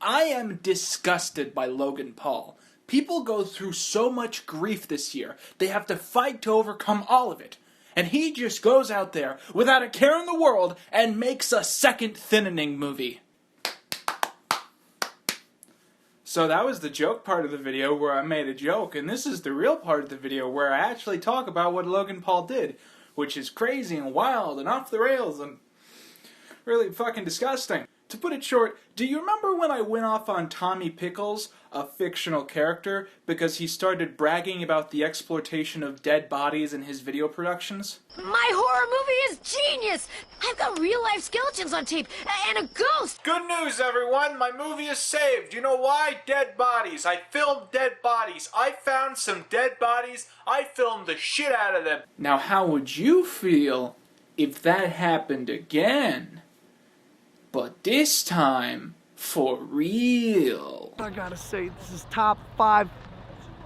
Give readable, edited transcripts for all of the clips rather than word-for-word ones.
I am disgusted by Logan Paul. People go through so much grief this year, they have to fight to overcome all of it. And he just goes out there without a care in the world and makes a second Thinning movie. So that was the joke part of the video where I made a joke, and this is the real part of the video where I actually talk about what Logan Paul did, which is crazy and wild and off the rails and really fucking disgusting. To put it short, do you remember when I went off on Tommy Pickles, a fictional character, because he started bragging about the exploitation of dead bodies in his video productions? My horror movie is genius! I've got real-life skeletons on tape, and a ghost! Good news, everyone! My movie is saved! You know why? Dead bodies. I filmed dead bodies. I found some dead bodies. I filmed the shit out of them. Now, how would you feel if that happened again? But this time, for real. I gotta say, this is top 5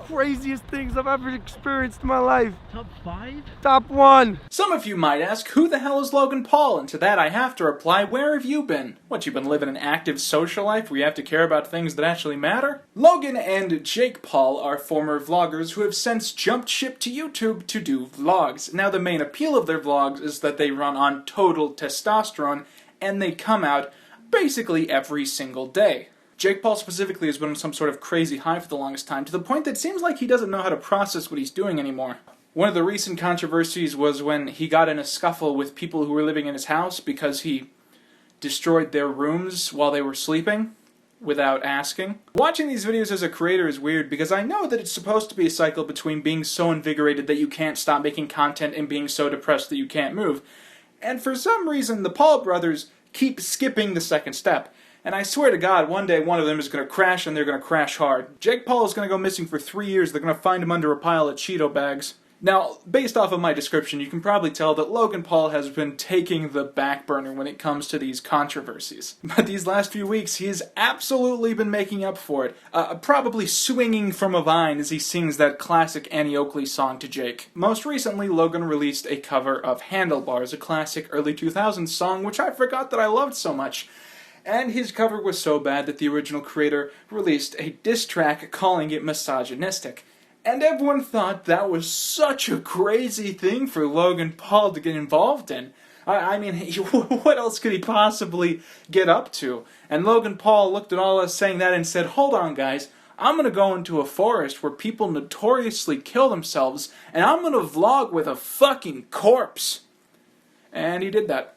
craziest things I've ever experienced in my life. Top 5? Top 1! Some of you might ask, who the hell is Logan Paul? And to that I have to reply, where have you been? What, you've been living an active social life where you have to care about things that actually matter? Logan and Jake Paul are former vloggers who have since jumped ship to YouTube to do vlogs. Now the main appeal of their vlogs is that they run on total testosterone, and they come out basically every single day. Jake Paul specifically has been on some sort of crazy high for the longest time, to the point that it seems like he doesn't know how to process what he's doing anymore. One of the recent controversies was when he got in a scuffle with people who were living in his house because he destroyed their rooms while they were sleeping without asking. Watching these videos as a creator is weird because I know that it's supposed to be a cycle between being so invigorated that you can't stop making content and being so depressed that you can't move. And for some reason, the Paul brothers keep skipping the second step. And I swear to God, one day one of them is going to crash, and they're going to crash hard. Jake Paul is going to go missing for 3 years. They're going to find him under a pile of Cheeto bags. Now, based off of my description, you can probably tell that Logan Paul has been taking the back burner when it comes to these controversies. But these last few weeks, he has absolutely been making up for it, probably swinging from a vine as he sings that classic Annie Oakley song to Jake. Most recently, Logan released a cover of Handlebars, a classic early 2000s song, which I forgot that I loved so much. And his cover was so bad that the original creator released a diss track calling it misogynistic. And everyone thought that was such a crazy thing for Logan Paul to get involved in. I mean, what else could he possibly get up to? And Logan Paul looked at all us saying that and said, hold on guys, I'm gonna go into a forest where people notoriously kill themselves, and I'm gonna vlog with a fucking corpse. And he did that.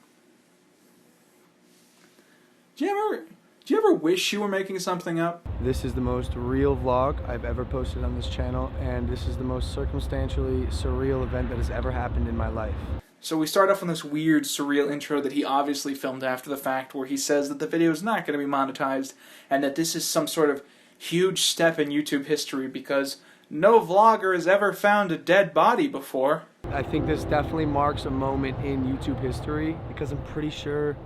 Do you ever wish you were making something up? This is the most real vlog I've ever posted on this channel, and this is the most circumstantially surreal event that has ever happened in my life. So we start off on this weird, surreal intro that he obviously filmed after the fact, where he says that the video is not going to be monetized, and that this is some sort of huge step in YouTube history because no vlogger has ever found a dead body before. I think this definitely marks a moment in YouTube history, because I'm pretty sure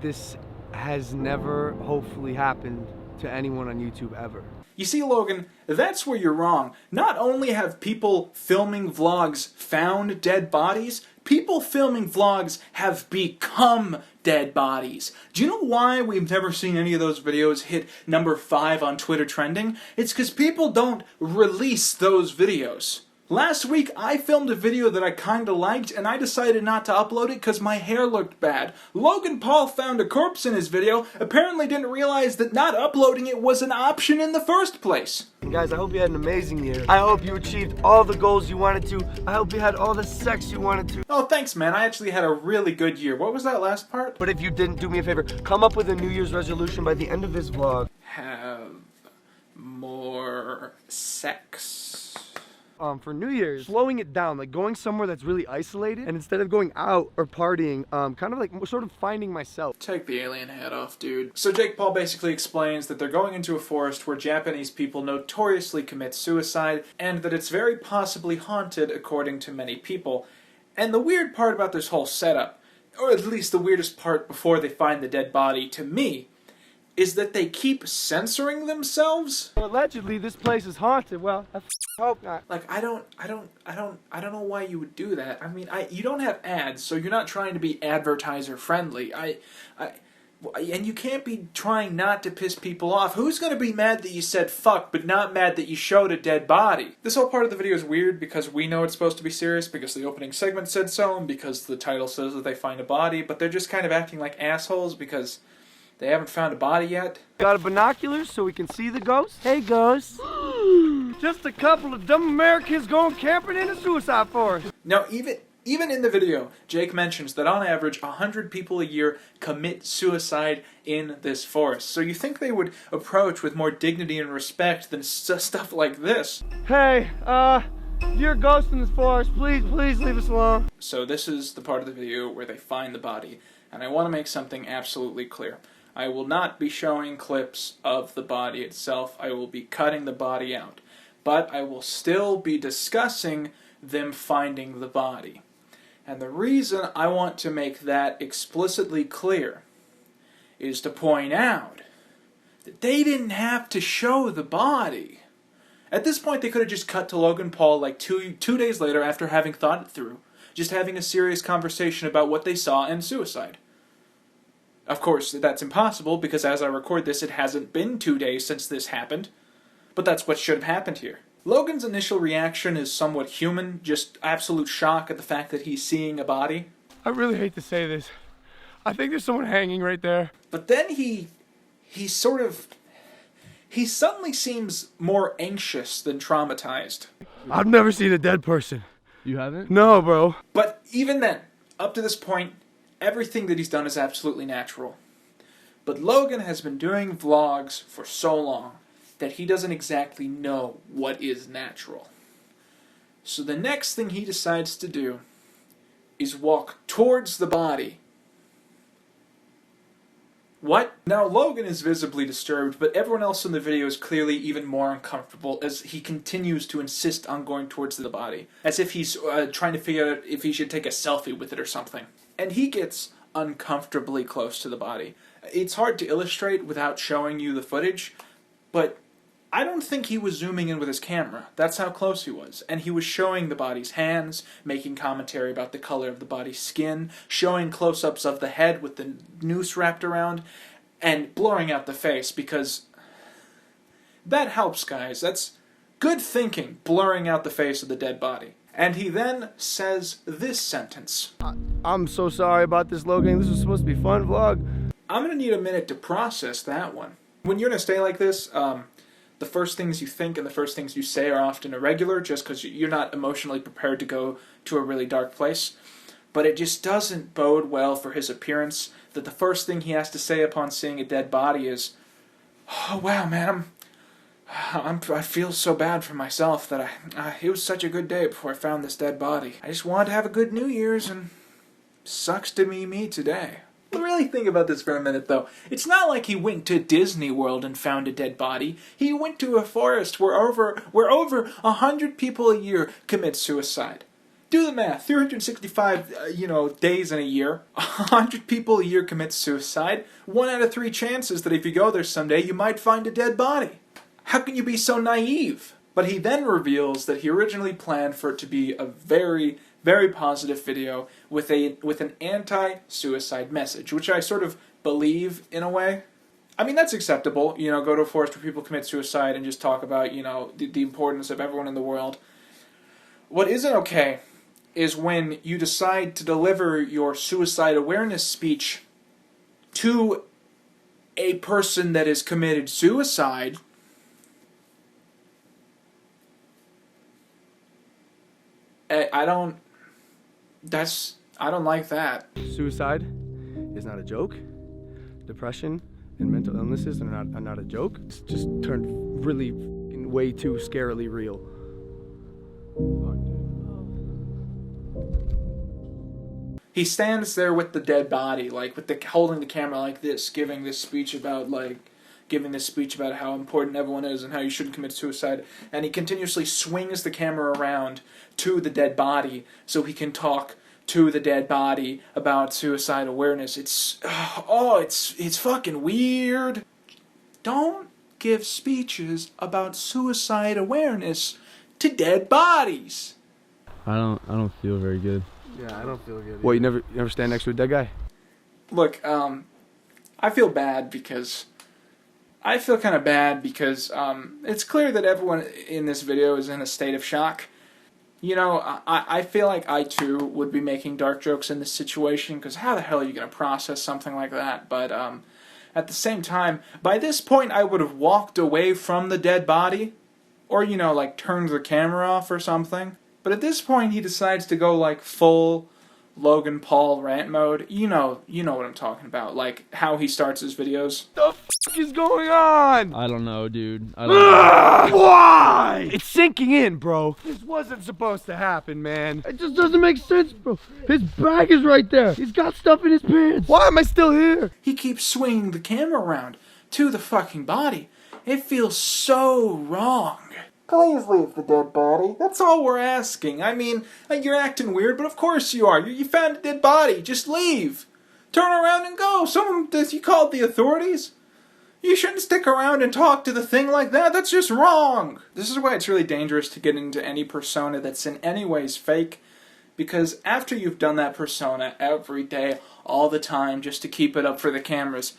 this has never, hopefully, happened to anyone on YouTube ever. You see, Logan, that's where you're wrong. Not only have people filming vlogs found dead bodies, people filming vlogs have become dead bodies. Do you know why we've never seen any of those videos hit number 5 on Twitter trending? It's because people don't release those videos. Last week, I filmed a video that I kinda liked, and I decided not to upload it because my hair looked bad. Logan Paul found a corpse in his video, apparently didn't realize that not uploading it was an option in the first place. Guys, I hope you had an amazing year. I hope you achieved all the goals you wanted to. I hope you had all the sex you wanted to. Oh, thanks, man. I actually had a really good year. What was that last part? But if you didn't, do me a favor. Come up with a New Year's resolution by the end of this vlog. Have more sex. For New Year's, slowing it down, like going somewhere that's really isolated, and instead of going out or partying, kind of like sort of finding myself. Take the alien hat off, dude. So Jake Paul basically explains that they're going into a forest where Japanese people notoriously commit suicide, and that it's very possibly haunted according to many people. And the weird part about this whole setup, or at least the weirdest part before they find the dead body, to me, is that they keep censoring themselves. Allegedly, this place is haunted. Well, I hope not. Like, I don't know why you would do that. I mean, you don't have ads, so you're not trying to be advertiser friendly. And you can't be trying not to piss people off. Who's going to be mad that you said fuck, but not mad that you showed a dead body? This whole part of the video is weird because we know it's supposed to be serious, because the opening segment said so, and because the title says that they find a body, but they're just kind of acting like assholes because they haven't found a body yet. Got a binoculars so we can see the ghost? Hey, ghost. Just a couple of dumb Americans going camping in a suicide forest. Now, even in the video, Jake mentions that on average, 100 people a year commit suicide in this forest. So you think they would approach with more dignity and respect than stuff like this. Hey, you're a ghost in this forest. Please leave us alone. So this is the part of the video where they find the body. And I want to make something absolutely clear. I will not be showing clips of the body itself. I will be cutting the body out. But I will still be discussing them finding the body. And the reason I want to make that explicitly clear is to point out that they didn't have to show the body. At this point, they could have just cut to Logan Paul like two days later after having thought it through, just having a serious conversation about what they saw and suicide. Of course, that's impossible because as I record this, it hasn't been 2 days since this happened. But that's what should have happened here. Logan's initial reaction is somewhat human, just absolute shock at the fact that he's seeing a body. I really hate to say this. I think there's someone hanging right there. But then he suddenly seems more anxious than traumatized. I've never seen a dead person. You haven't? No, bro. But even then, up to this point, everything that he's done is absolutely natural. But Logan has been doing vlogs for so long that he doesn't exactly know what is natural. So the next thing he decides to do is walk towards the body. What? Now Logan is visibly disturbed, but everyone else in the video is clearly even more uncomfortable as he continues to insist on going towards the body, as if he's trying to figure out if he should take a selfie with it or something. And he gets uncomfortably close to the body. It's hard to illustrate without showing you the footage, but I don't think he was zooming in with his camera. That's how close he was. And he was showing the body's hands, making commentary about the color of the body's skin, showing close-ups of the head with the noose wrapped around, and blurring out the face, because that helps, guys. That's good thinking, blurring out the face of the dead body. And he then says this sentence. I'm so sorry about this, Logan. This was supposed to be a fun vlog. I'm going to need a minute to process that one. When you're in a state like this, the first things you think and the first things you say are often irregular just because you're not emotionally prepared to go to a really dark place. But it just doesn't bode well for his appearance that the first thing he has to say upon seeing a dead body is, "Oh wow, man, I feel so bad for myself that it was such a good day before I found this dead body. I just wanted to have a good New Year's and sucks to be me today." Really think about this for a minute, though. It's not like he went to Disney World and found a dead body. He went to a forest where over 100 people a year commit suicide. Do the math. 365, days in a year. 100 people a year commit suicide. 1 out of 3 chances that if you go there someday, you might find a dead body. How can you be so naive? But he then reveals that he originally planned for it to be a very, very positive video with an anti-suicide message, which I sort of believe in a way. I mean, that's acceptable, go to a forest where people commit suicide and just talk about, the importance of everyone in the world. What isn't okay is when you decide to deliver your suicide awareness speech to a person that has committed suicide. I don't like that. Suicide is not a joke. Depression and mental illnesses are not a joke. It's just turned really way too scarily real. He stands there with the dead body, holding the camera like this, giving this speech about how important everyone is and how you shouldn't commit suicide. And he continuously swings the camera around to the dead body so he can talk to the dead body about suicide awareness. It's fucking weird. Don't give speeches about suicide awareness to dead bodies. I don't feel very good. Yeah, I don't feel good. What, you never stand next to a dead guy? Look, I feel bad because... I feel kind of bad because it's clear that everyone in this video is in a state of shock. You know, I feel like I too would be making dark jokes in this situation, because how the hell are you going to process something like that? But at the same time, by this point I would have walked away from the dead body, or, you know, like turned the camera off or something. But at this point he decides to go like full Logan Paul rant mode. You know what I'm talking about, like how he starts his videos. The f is going on? I don't know, dude. I don't know. Why? It's sinking in, bro. This wasn't supposed to happen, man. It just doesn't make sense, bro. His bag is right there. He's got stuff in his pants. Why am I still here? He keeps swinging the camera around to the fucking body. It feels so wrong. Please leave the dead body. That's all we're asking. I mean, you're acting weird, but of course you are. You found a dead body. Just leave. Turn around and go. You called the authorities? You shouldn't stick around and talk to the thing like that. That's just wrong. This is why it's really dangerous to get into any persona that's in any ways fake. Because after you've done that persona every day, all the time, just to keep it up for the cameras,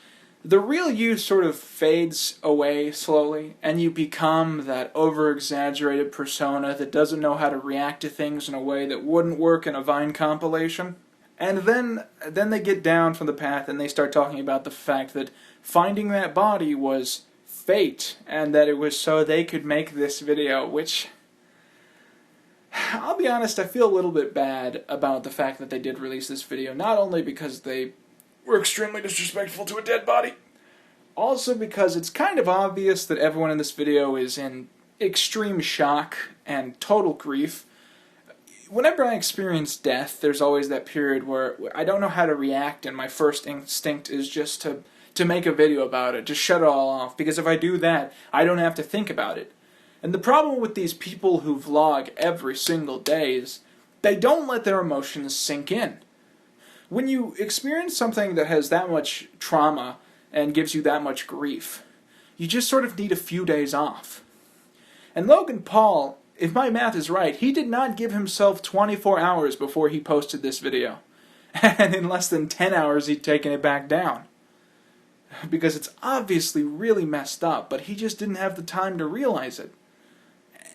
the real you sort of fades away slowly, and you become that over-exaggerated persona that doesn't know how to react to things in a way that wouldn't work in a Vine compilation. And then they get down from the path and they start talking about the fact that finding that body was fate, and that it was so they could make this video, which... I'll be honest, I feel a little bit bad about the fact that they did release this video, not only because they were extremely disrespectful to a dead body, also because it's kind of obvious that everyone in this video is in extreme shock and total grief. Whenever I experience death, there's always that period where I don't know how to react, and my first instinct is just to make a video about it, just shut it all off, because if I do that, I don't have to think about it. And the problem with these people who vlog every single day is they don't let their emotions sink in. When you experience something that has that much trauma and gives you that much grief, you just sort of need a few days off. And Logan Paul, if my math is right, he did not give himself 24 hours before he posted this video. And in less than 10 hours he'd taken it back down. Because it's obviously really messed up, but he just didn't have the time to realize it.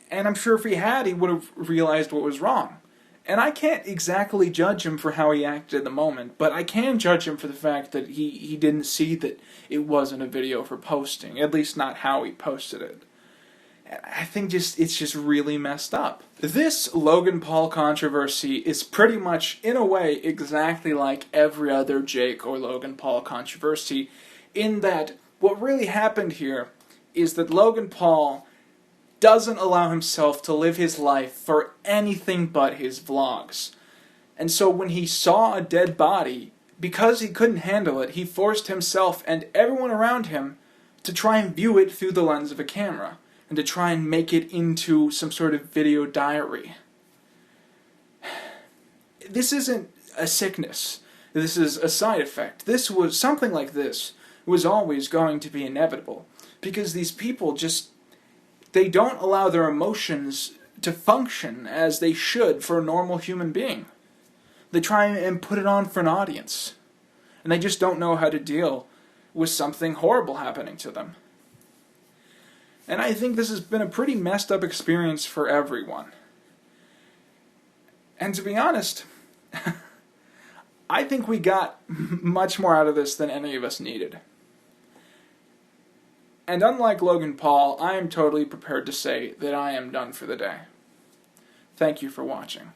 And I'm sure if he had, he would have realized what was wrong. And I can't exactly judge him for how he acted at the moment, but I can judge him for the fact that he didn't see that it wasn't a video for posting, at least not how he posted it. And I think it's just really messed up. This Logan Paul controversy is pretty much, in a way, exactly like every other Jake or Logan Paul controversy, in that what really happened here is that Logan Paul doesn't allow himself to live his life for anything but his vlogs. And so when he saw a dead body, because he couldn't handle it, he forced himself and everyone around him to try and view it through the lens of a camera, and to try and make it into some sort of video diary. This isn't a sickness. This is a side effect. Something like this was always going to be inevitable, because these people just... they don't allow their emotions to function as they should for a normal human being. They try and put it on for an audience. And they just don't know how to deal with something horrible happening to them. And I think this has been a pretty messed up experience for everyone. And to be honest, I think we got much more out of this than any of us needed. And unlike Logan Paul, I am totally prepared to say that I am done for the day. Thank you for watching.